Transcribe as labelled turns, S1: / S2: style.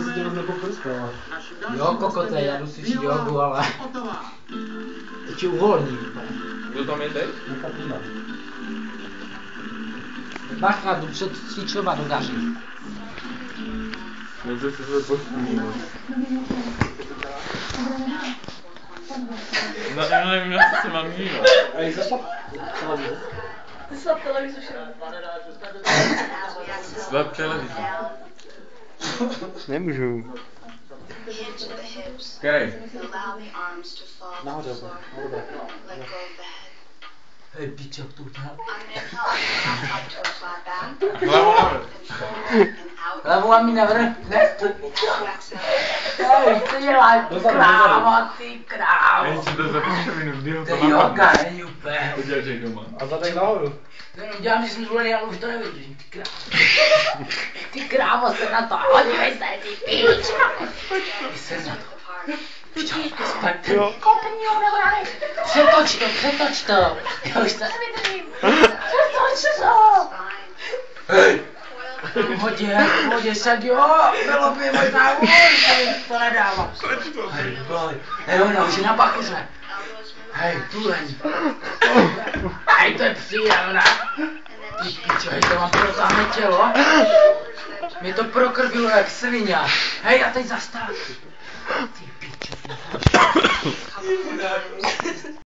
S1: si tě moc nepoprskala.
S2: Jo, kokote, já jdu si přijít jogu, ale... To ti uvolní.
S3: Kdo tam je teď?
S1: Nekatina.
S2: Bacha, jdu předcvičovat do gaři.
S3: No to si se pospíš. No, já nevím, jak se mám dívat.
S1: Ej, zašlap.
S4: Slab televizi všem.
S3: Slab televizi.
S5: Nemůžu.
S3: Který?
S1: Nahoře, nahoře.
S2: Hej, pičo, tu tam.
S3: Hlavu navrh.
S2: Hlavu a mi navrh. Ne, tu pičo. Hej, co děláš, ty krávo, ty krávo.
S3: Jen si to za píšovinu, kdy ho
S2: To
S3: to
S2: je yoga,
S3: napadne.
S2: není úplně.
S3: To dělej doma.
S1: A zadek nahoru.
S2: To jenom dělám, že jsem zvolený, ale už to nevidím, ty krávo. Ty krávo, se na to, podívej se, ty pičo. Jsem na to. Pičo, zpět. Kopni ho, nebo já nevím. Přetoč to. Já už to nevydržím. Přetoč to. Hej. V hodě, však jo, bylo by možná to nedávám. Hej, boj. Hej, ono, už je na bachuře. Hej, tuleň. Hej, to je příjemné. Ty pičo, hej, to mám protáhne tělo. Mě to prokrvilo jak svině. Hej, a teď zastav. Ty pičo, ty